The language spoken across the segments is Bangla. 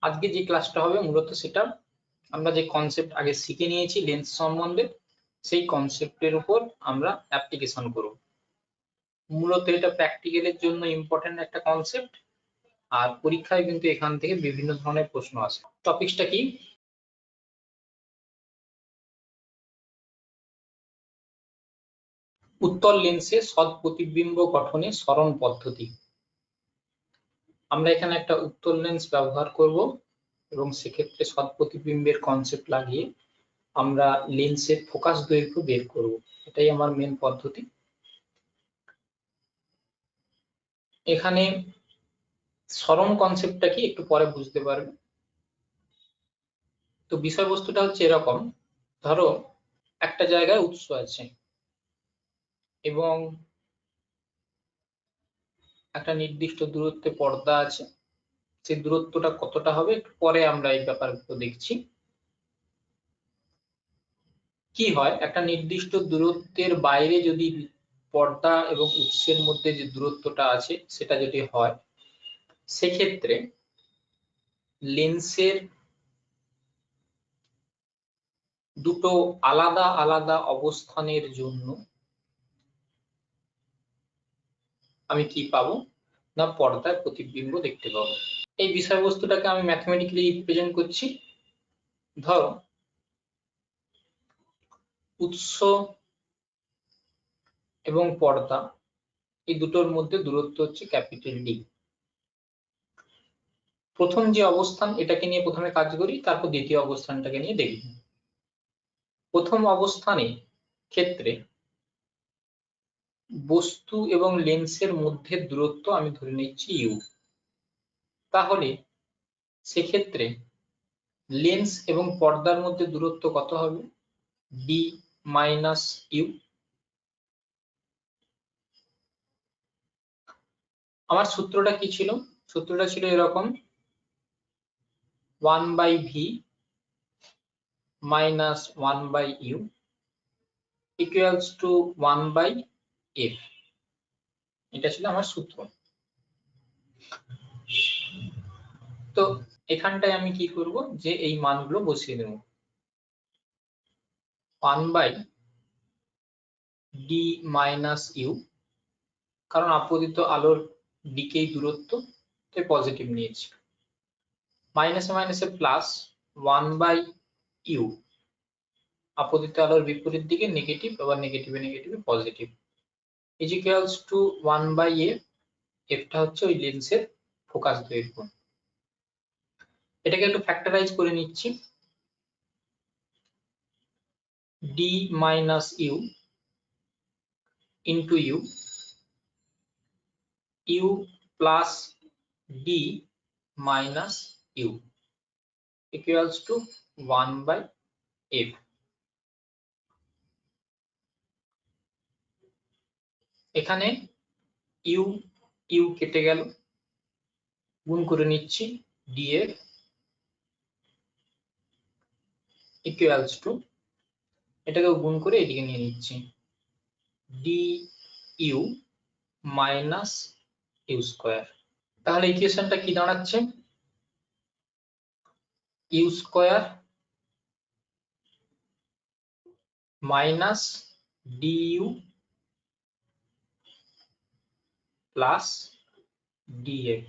আজকে যে ক্লাসটা হবে মূলত সেটা আমরা যে কনসেপ্ট আগে শিখে নিয়েছি লেন্স সম্বন্ধে সেই কনসেপ্টের উপর আমরা অ্যাপ্লিকেশন করব। মূলত এটা প্র্যাকটিক্যালের জন্য ইম্পর্টেন্ট একটা কনসেপ্ট, আর পরীক্ষায় কিন্তু এখান থেকে বিভিন্ন ধরনের প্রশ্ন আসে। টপিকসটা কি? উত্তল লেন্সে সৎ প্রতিবিম্ব গঠনে সরণ পদ্ধতি। আমরা এখানে একটা উত্তল লেন্স ব্যবহার করব এবং সেক্ষেত্রে সৎ প্রতিবিম্বের কনসেপ্ট লাগিয়ে আমরা লেন্সের ফোকাস দৈর্ঘ্য বের করব। এটাই আমার মেন পদ্ধতি। এখানে সরণ কনসেপ্টটা কি একটু পরে বুঝতে পারবে। তো বিষয়বস্তুটা হচ্ছে এরকম, ধরো একটা জায়গায় উৎস আছে এবং একটা নির্দিষ্ট দূরত্বে পর্দা আছে। সেই দূরত্বটা কতটা হবে একটু পরে আমরা এই ব্যাপারগুলো দেখছি। কি হয়, একটা নির্দিষ্ট দূরত্বের বাইরে যদি পর্দা এবং উৎসের মধ্যে যে দূরত্বটা আছে সেটা যদি হয়, সেক্ষেত্রে লেন্সের দুটো আলাদা আলাদা অবস্থানের জন্য আমি কি পাবো না, পর্দায় প্রতিবিম্ব দেখতে পাবো। এই বিষয়বস্তুটাকে আমি ম্যাথমেটিক্যালি রিপ্রেজেন্ট করছি। ধরো উৎস এবং পর্দা এই দুটোর মধ্যে দূরত্ব হচ্ছে ক্যাপিটাল ডি। প্রথম যে অবস্থান এটাকে নিয়ে প্রথমে কাজ করি, তারপর দ্বিতীয় অবস্থানটাকে নিয়ে দেখি। প্রথম অবস্থানে ক্ষেত্রে বস্তু এবং লেন্সের মধ্যে দূরত্ব আমি ধরে নিচ্ছি ইউ। তাহলে সেক্ষেত্রে লেন্স এবং পর্দার মধ্যে দূরত্ব কত হবে? D minus U. আমার সূত্রটা কি ছিল? সূত্রটা ছিল এরকম, 1/v minus 1/u equals to 1/f। এটা ছিল আমার সূত্র। তো এখানটায় আমি কি করব, যে এই মানগুলো বসিয়ে দেব। 1/d minus u, কারণ আপতিত আলোর দিকেই দূরত্ব, তাই পজিটিভ নিয়েছি। মাইনাসে মাইনাসে প্লাস 1/u, আপতিত আলোর বিপরীত দিকে নেগেটিভ, আবার নেগেটিভে নেগেটিভে positive, is equals to 1/f। এফটা হচ্ছে ওই লেন্সের ফোকাস দৈর্ঘ্য। এটাকে একটু ফ্যাক্টরাইজ করে নিচ্ছি। d minus u into u plus d minus u equals to 1/f। এখানে ইউ ইউ কেটে গেল, গুণ করে নিচ্ছি df equals to, এটাকে গুণ করে এদিকে নিয়ে নিচ্ছি du মাইনাস ইউ স্কয়ার। তাহলে ইকুয়েশনটা কি দাঁড়াচ্ছে? U square minus DU plus DF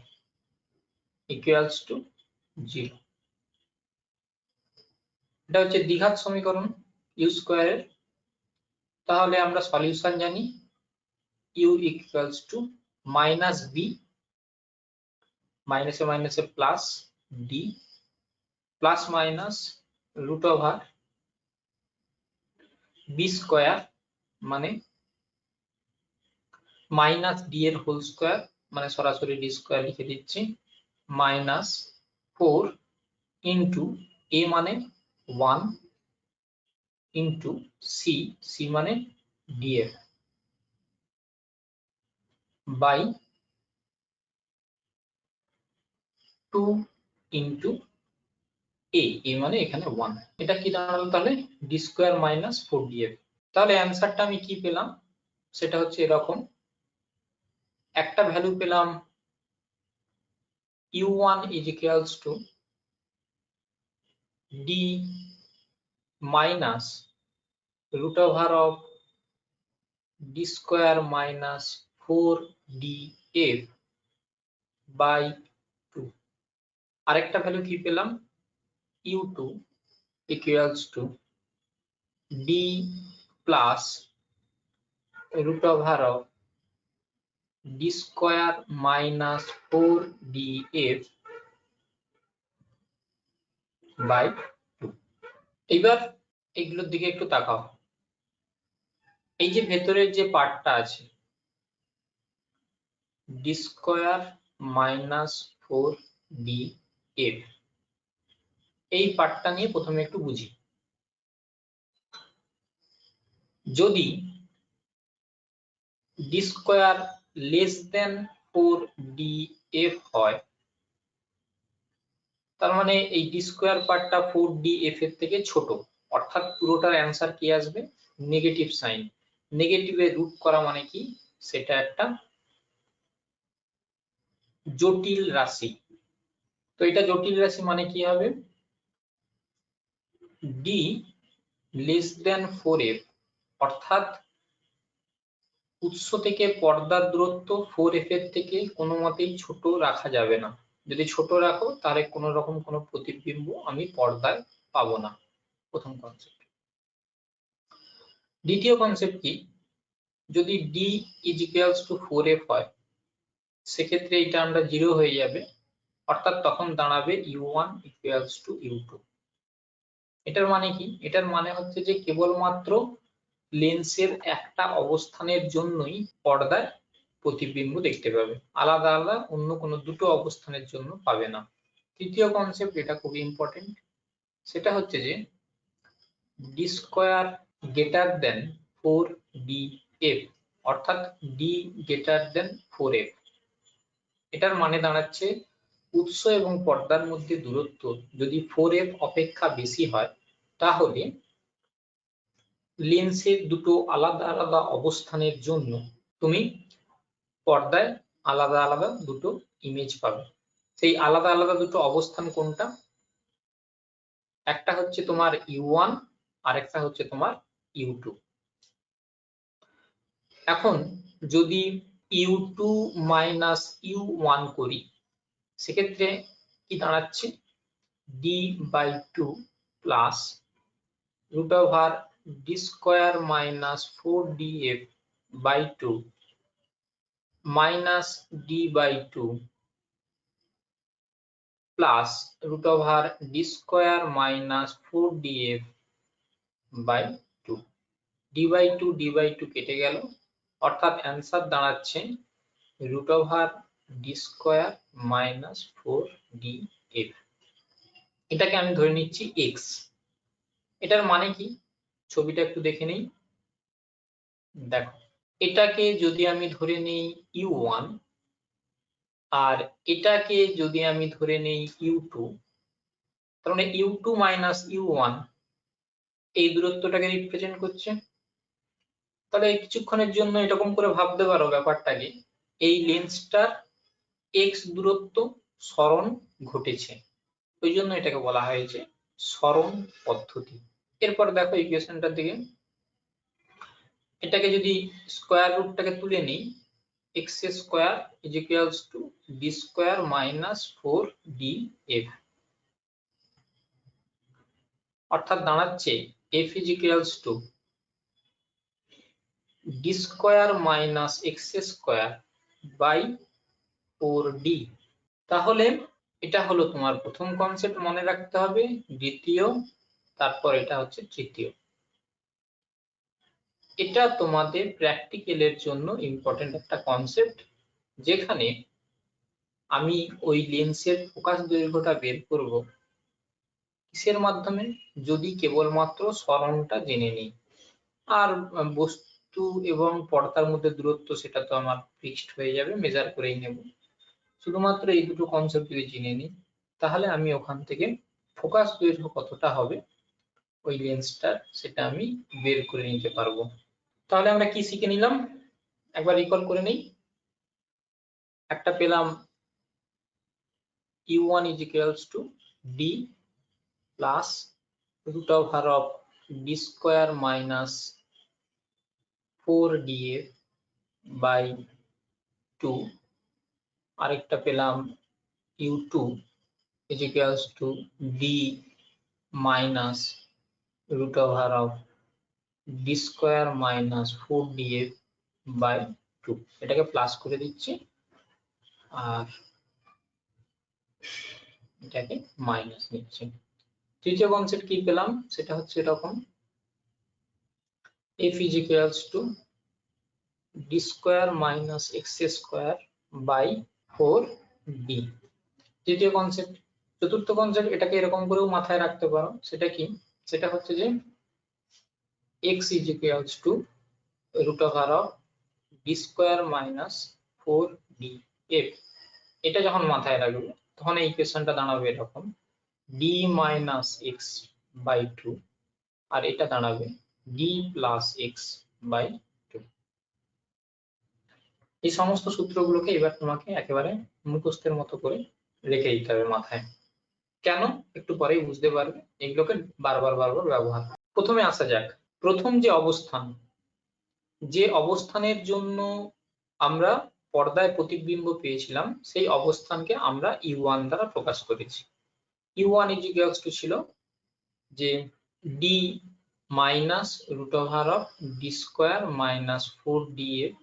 equals to 0। এটা হচ্ছে দ্বিঘাত সমীকরণ ইউ স্কয়ারের। তাহলে আমরা সলিউশন জানি, U equals to minus B, মাইনাসে মাইনাসে plus D, plus minus root over B square, মানে মাইনাস ডি এর হোল স্কয়ার, মানে সরাসরি ডি স্কয়ার লিখে দিচ্ছি, মাইনাস 4 ইন্টু এ মানে 1 ইন্টু সি, সি মানে ডিএফ, বাই 2 ইন্টু এ, এ মানে এখানে 1। এটা কি দাঁড়ালো তাহলে? D square minus 4df। তাহলে অ্যান্সারটা আমি কি পেলাম, সেটা হচ্ছে এরকম। একটা ভ্যালু পেলাম u1 is equals to d minus root over of d square minus 4df by 2. আরেকটা ভ্যালু কি পেলাম, u2 equals to d plus root over of d square minus 4df by 2. এবার এগুলোর দিকে একটু তাকাও। এই যে ভেতরের যে পার্টটা আছে d square minus 4df, এই পার্টটা নিয়ে প্রথমে একটু বুঝি। যদি d square less than 4df হয়, তার মানে এই d square পার্টটা 4df এর থেকে ছোট, অর্থাৎ পুরোটার অ্যান্সার কি আসবে, নেগেটিভ সাইন। নেগেটিভে রুট করা মানে কি, সেটা একটা জটিল রাশি। তো এটা জটিল রাশি মানে কি হবে, d less than 4f, অর্থাৎ উৎস থেকে পর্দার দূরত্ব 4f এর থেকে কোনো মতেই ছোট রাখা যাবে না। যদি ছোট রাখো তাহলে কোনো রকম কোনো প্রতিবিম্ব আমি পর্দায় পাবো না। প্রথম কনসেপ্ট। দ্বিতীয় কনসেপ্ট কি, যদি d is equals to 4f হয়, সেক্ষেত্রে এই টার্মটা 0 হয়ে যাবে, অর্থাৎ তখন দাঁড়াবে u1 equals to u2। এটার মানে কি, এটার মানে হচ্ছে যে কেবলমাত্র লেন্সের একটা অবস্থানের জন্যই পর্দায় প্রতিবিম্ব দেখতে পাবে, আলাদা আলাদা অন্য কোনো দুটো অবস্থানের জন্য পাবে না। তৃতীয় কনসেপ্ট, এটা খুবই ইম্পর্টেন্ট, সেটা হচ্ছে যে d square greater than 4df, অর্থাৎ d গ্রেটার দেন 4f। এটার মানে দাঁড়াচ্ছে উৎস এবং পর্দার মধ্যে দূরত্ব যদি 4f অপেক্ষা বেশি হয়, তাহলে লেন্সের দুটো আলাদা আলাদা অবস্থানের জন্য তুমি পর্দায় আলাদা আলাদা দুটো ইমেজ পাবে। সেই আলাদা আলাদা দুটো অবস্থান কোনটা, একটা হচ্ছে তোমার u1 আর একটা হচ্ছে তোমার u2। এখন যদি u2 মাইনাস u1 করি, সেক্ষেত্রে কি দাঁড়াচ্ছে, d by 2 plus root over d square minus 4df by 2 minus d by 2 plus root over d square minus 4df by 2। d by 2 কেটে গেল, অর্থাৎ অ্যান্সার দাঁড়াচ্ছে root over d square minus 4df। এটাকে আমি ধরে নিচ্ছি x। এটার মানে কি, ছবিটা একটু দেখে নেই। দেখো, এটাকে যদি আমি ধরে নেই u1 আর এটাকে যদি আমি ধরে নেই u2, তার মানে u2 মাইনাস u1 এই দূরত্বটাকে রিপ্রেজেন্ট করছে। তাহলে কিছুক্ষণের জন্য এরকম করে ভাবতে পারো ব্যাপারটাকে, এই লেন্সটার x দূরত্ব সরণ ঘটেছে, ওই জন্য এটাকে বলা হয়েছে সরণ পদ্ধতি। এরপর দেখো ইকুয়েশনটার দিকে, এটাকে যদি স্কয়ার রুটটাকে তুলে নিই, x square is equals to d square minus 4df, অর্থাৎ দাঁড়াচ্ছে f is equals to d square minus x square by 4d। তাহলে এটা হলো তোমার প্রথম কনসেপ্ট, মনে রাখতে হবে। দ্বিতীয়, তারপর এটা হচ্ছে তৃতীয়। এটা তোমাদের প্র্যাকটিক্যালের জন্য ইম্পর্টেন্ট একটা কনসেপ্ট, যেখানে আমি ওই লেন্সের ফোকাস দৈর্ঘ্যটা বের করব কিসের মাধ্যমে, যদি কেবলমাত্র সরণটা জেনে নিই। আর বস্তু এবং পর্দার মধ্যে দূরত্ব সেটা তো আমার ফিক্সড হয়ে যাবে, মেজার করেই নেব। শুধুমাত্র এই দুটো কনসেপ্ট যদি জেনে নিই, তাহলে আমি ওখান থেকে ফোকাস দৈর্ঘ্য কতটা হবে ওই লেন্সটার, সেটা আমি বের করে নিতে পারবো। তাহলে আমরা কি শিখে নিলাম, একবার রিকল করে নেই। একটা পেলাম u1 is equals to d plus root over of d square minus 4df by 2, আরেকটা পেলাম u2 is equals to d minus root over of d square minus 4df by 2, এটাকে প্লাস করে দিচ্ছি আর এটাকে মাইনাস নিচ্ছি। তৃতীয় কনসেপ্ট কি পেলাম, সেটা হচ্ছে এরকম, f is equals to d square minus x square by 4d। তৃতীয় কনসেপ্ট। চতুর্থ কনসেপ্ট, এটাকে এরকম করেও মাথায় রাখতে পারো, সেটা কি, সেটা হচ্ছে যে x is equals to root over of d square minus 4df। এটা যখন মাথায় রাখবে তখন এই ইকুয়েশনটা দাঁড়াবে এরকম, d minus x by 2, আর এটা দাঁড়াবে d plus x by 2। এই সমস্ত সূত্রগুলোকে এবার তোমাকে একেবারে মুখস্থের মতো করে রেখে দিতে হবে মাথায়। কেন, একটু পরেই বুঝতে পারবে, এগুলোকে বারবার বারবার ব্যবহার। প্রথমে আসা যাক, প্রথম যে অবস্থানের জন্য আমরা পর্দায় প্রতিবিম্ব পেয়েছিলাম, সেই অবস্থানকে আমরা u1 দ্বারা প্রকাশ করেছি। u1 ইজ ইকুয়ালস টু ছিল যে d minus root over of d square minus 4df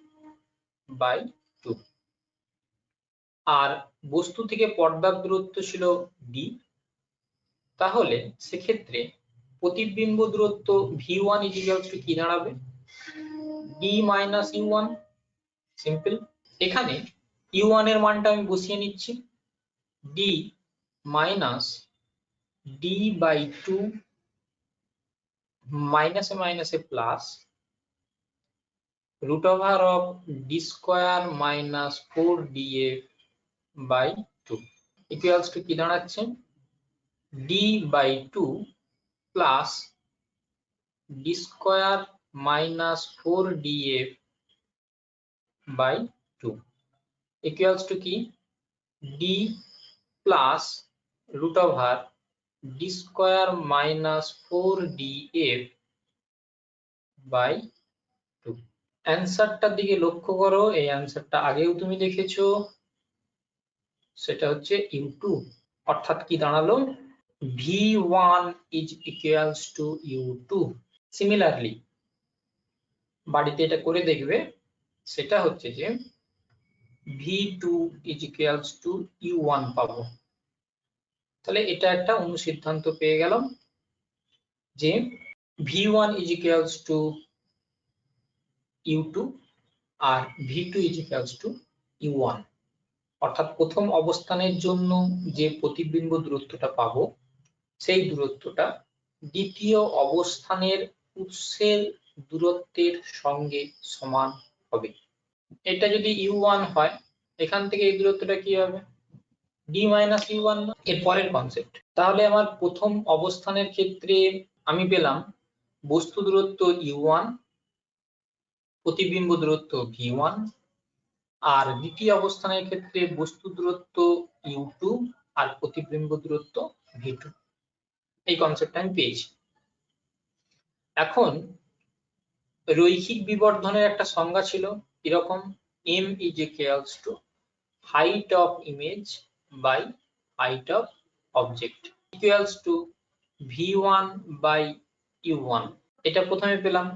by 2, আর বস্তু থেকে পর্দার দূরত্ব ছিল d। তাহলে সেক্ষেত্রে প্রতিবিম্ব দূরত্ব v1 ইজ ইকুয়ালস টু কি দাঁড়াবে, d মাইনাস u1। সিম্পল। এখানে u1 এর মানটা আমি বসিয়ে নিচ্ছি, d মাইনাস d বাই 2 মাইনাসে মাইনাসে plus root over of d square minus 4df by 2 equals to কি দাঁড়াচ্ছে, d by 2 plus d square minus 4df by 2 equals to কি, d plus root over d square minus 4df by 2। অ্যান্সারটার দিকে লক্ষ্য করো, এই অ্যান্সারটা আগেও তুমি দেখেছো, সেটা হচ্ছে u2, অর্থাৎ কি দাঁড়ালো, v1 is equals to u2। Similarly বাড়িতে এটা করে দেখবে, সেটা হচ্ছে যে v2 is equals to u1 পাবো। তাহলে এটা একটা অনুসিদ্ধান্ত পেয়ে গেলাম যে v1 is equals to u2 R v2 is equals to u1, অর্থাৎ প্রথম অবস্থানের জন্য যে প্রতিবিম্ব দূরত্বটা পাবো, সেই দূরত্বটা দ্বিতীয় অবস্থানের উৎসের দূরত্বের সঙ্গে সমান হবে। এটা যদি u1 হয়, এখান থেকে এই দূরত্বটা কি হবে, d মাইনাস u1 না। এর পরের কনসেপ্ট, তাহলে আমার প্রথম অবস্থানের ক্ষেত্রে আমি পেলাম বস্তু দূরত্ব u1, প্রতিবিম্ব দূরত্ব v1, আর দ্বিতীয় অবস্থানের ক্ষেত্রে বস্তু দূরত্ব u2 আর প্রতিবিম্ব দূরত্ব v2। এই কনসেপ্টটা আমি পেয়েছি। এখন রৈখিক বিবর্ধনের একটা সংজ্ঞা ছিল এরকম, m is equals to height of image by height of object equals to v1 by u1। এটা প্রথমে পেলাম।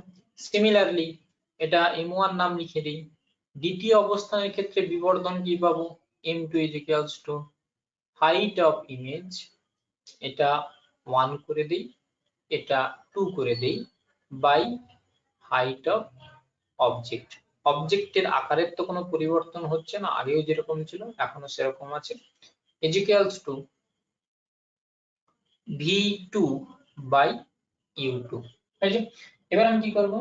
সিমিলারলি এটা m1 নাম লিখে দিই। দ্বিতীয় অবস্থানের ক্ষেত্রে বিবর্ধন কি পাবো, m2 is equals to height of image, এটা 1 করে দিই, এটা 2 করে দেই, বাই হাইট অফ অবজেক্ট। অবজেক্টের আকারের তো কোনো পরিবর্তন হচ্ছে না, আগেও যেরকম ছিল এখনো সেরকম আছে, is equals to v2 by u2। এবার আমি কি করব,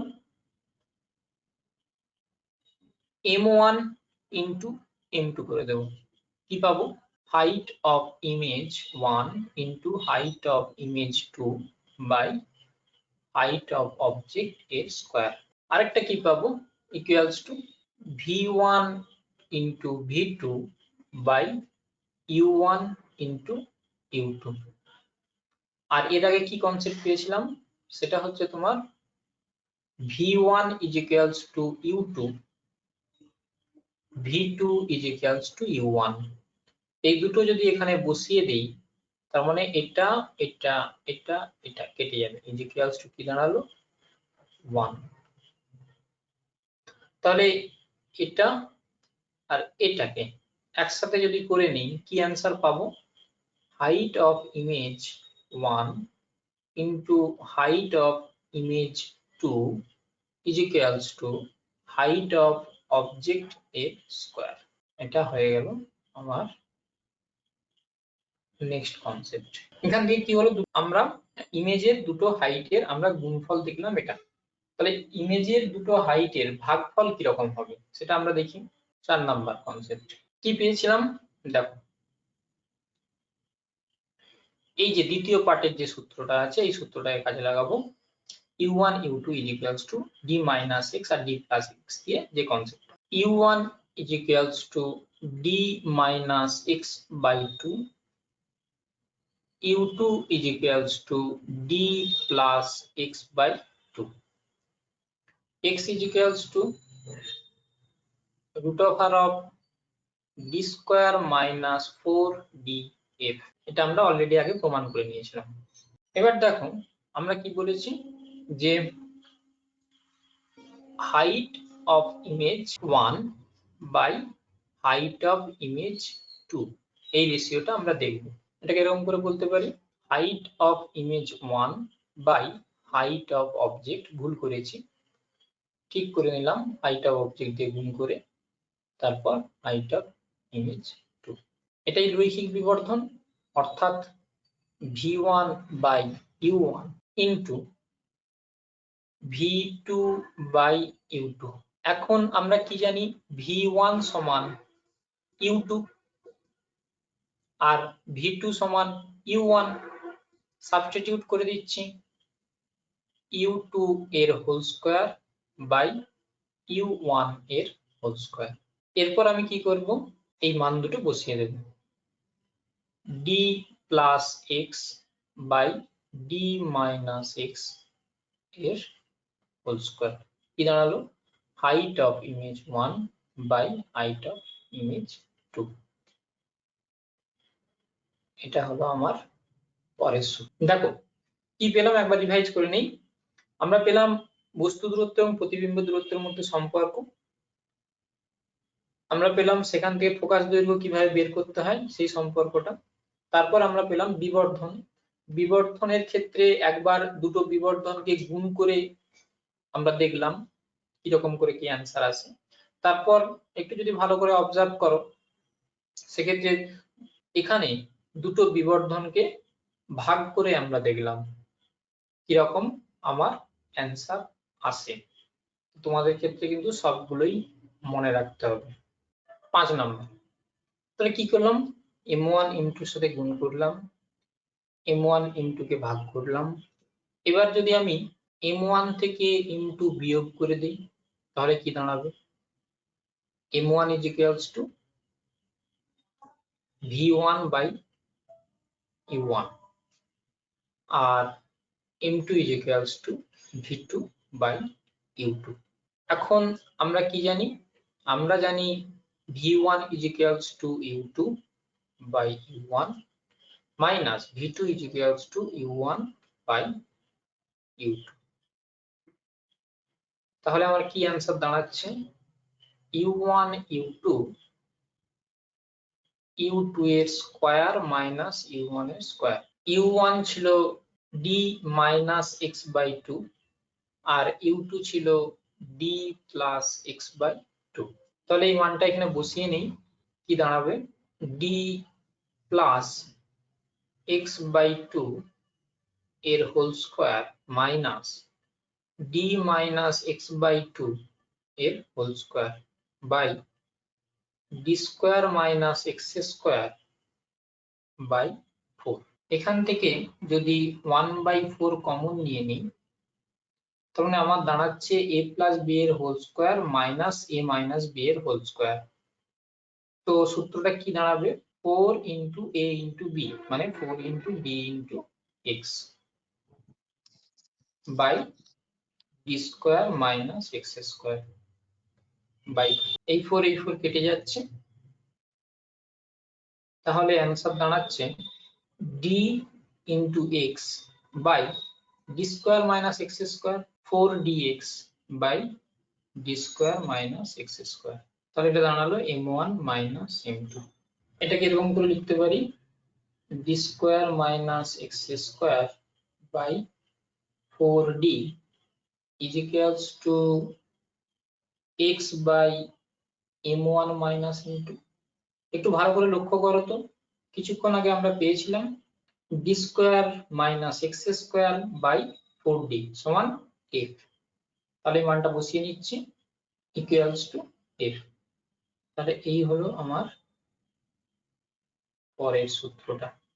m1 into m2 করে দেব, কি পাবো, height of image 1 into height of image 2 by height of object এর স্কয়ার। আরেকটা কি পাবো, equals to v1 into v2 by u1 into u2। আর এর আগে কি কনসেপ্ট পেয়েছিলাম, সেটা হচ্ছে তোমার v1 is equals to u2, v2 is equals to u1। এই দুটো যদি এখানে বসিয়ে দেই, তার মানে এটা এটা এটা এটা কেটে যাবে, is equals to কি দাঁড়ালো 1। তাহলে এটা আর এটাকে একসাথে যদি করে নিই, কি অ্যান্সার পাবো, height of image 1 into height of image 2 is equals to height of object এর স্কয়ার। এটা হয়ে গেল আমার নেক্সট কনসেপ্ট। এখান থেকে কি হলো, আমরা ইমেজের দুটো হাইটের আমরা গুণফল দেখলাম এটা। তাহলে ইমেজের দুটো হাইটের ভাগফল কি রকম হবে সেটা আমরা দেখি। 4 নাম্বার কনসেপ্ট কি পেয়েছিলাম, দেখো এই যে দ্বিতীয় পার্টের যে সূত্রটা আছে, এই সূত্রটাকে কাজে লাগাবো। u1 u2 is equals to d minus x R d plus x দিয়ে যে concept, u1 is equals to d minus x by 2, u2 is equals to d plus x by 2, x is equals to root over of d square minus 4df। এটা আমরা অলরেডি আগে প্রমাণ করে নিয়েছিলাম। এবার দেখো আমরা কি বলেছি, যে height of image 1 by height of image 2, এই রেশিওটা আমরা দেখব। এটাকে এরকম করে বলতে পারি, height of image 1 by height of object, ভুল করেছি ঠিক করে নিলাম, হাইট অফ অবজেক্ট দিয়ে গুণ করে তারপর হাইট অফ ইমেজ 2। এটাই রৈখিক বিবর্ধন, অর্থাৎ v1 by u1 into v2 by u2। এখন আমরা কি জানি, v1 সমান u2 আর v2 সমান u1, সাবস্টিটিউট করে দিচ্ছি, u2 এর হোল স্কয়ার বাই u1 এর হোল স্কয়ার। এরপর আমি কি করব, এই মান দুটো বসিয়ে দেব, d plus x by d minus x এর হোল স্কয়ার, কি দাঁড়ালো height of image 1 by height of image 2। এটা হলো আমার পরের সূত্র। দেখো কি পেলাম, একবার রিভাইজ করে নেই। আমরা পেলাম বস্তু দূরত্ব এবং প্রতিবিম্ব দূরত্বের মধ্যে সম্পর্ক, আমরা পেলাম সেখান থেকে ফোকাস দৈর্ঘ্য কিভাবে বের করতে হয় সেই সম্পর্কটা। তারপর আমরা পেলাম বিবর্ধন, বিবর্ধনের ক্ষেত্রে একবার দুটো বিবর্ধনকে গুণ করে আমরা দেখলাম কিরকম করে কি অ্যান্সার আসে। তারপর একটু যদি ভালো করে অবজার্ভ করো, সেক্ষেত্রে এখানে দুটো বিবর্ধনকে ভাগ করে আমরা দেখলাম কিরকম আমার অ্যান্সার আসে। তোমাদের ক্ষেত্রে কিন্তু সবগুলোই মনে রাখতে হবে। 5 নম্বর, তাহলে কি করলাম, m1 ইনটুর সাথে গুণ করলাম, m1 ইনটুকে ভাগ করলাম। এবার যদি আমি m1 থেকে ইনটু বিয়োগ করে দিই, তাহলে কি দাঁড়াবে, m1 is equals to v1 by u1 R m2 is equals to v2 by u2। এখন আমরা কি জানি, আমরা জানি v1 is equals to u2 by u1 minus v2 is equals to u1 by u2। তাহলে আমার কি অ্যান্সার দাঁড়াচ্ছে, u1 u2 এর স্কয়ার মাইনাস u1 এর স্কয়ার। u1 ছিল d মাইনাস x বাই 2 আর u2 ছিল d প্লাস x বাই 2। তাহলে এই মানটা এখানে বসিয়ে নেই, কি দাঁড়াবে, d প্লাস x বাই 2 এর whole square minus d minus x by 2 এর whole square by d square minus x square by 4। এখান থেকে যদি 1/4 কমন নিয়ে নিই, তাহলে আমার দাঁড়াচ্ছে a প্লাস b এর whole square minus a minus b এর হোল স্কয়ার। তো সূত্রটা কি দাঁড়াবে, 4 ইন্টু a ইন্টু b, মানে 4 into b into x by d square minus x square by এই 4 কেটে যাচ্ছে, তাহলে অ্যান্সার দাঁড়াচ্ছে d into x by d square minus x square 4dx by d square minus x square. তাহলে এটা দাঁড়ালো m1 মাইনাস m2। এটাকে এরকম করে লিখতে পারি d square minus x square by 4d is equals to x by m1 minus m2। একটু ভালো করে লক্ষ্য করো তো, কিছুক্ষণ আগে আমরা পেয়েছিলাম d square minus x square by 4d সমান f। তাহলে এই মানটা বসিয়ে নিচ্ছি ইকুয়ালস টু f। তাহলে এই হলো আমার পরের সূত্রটা।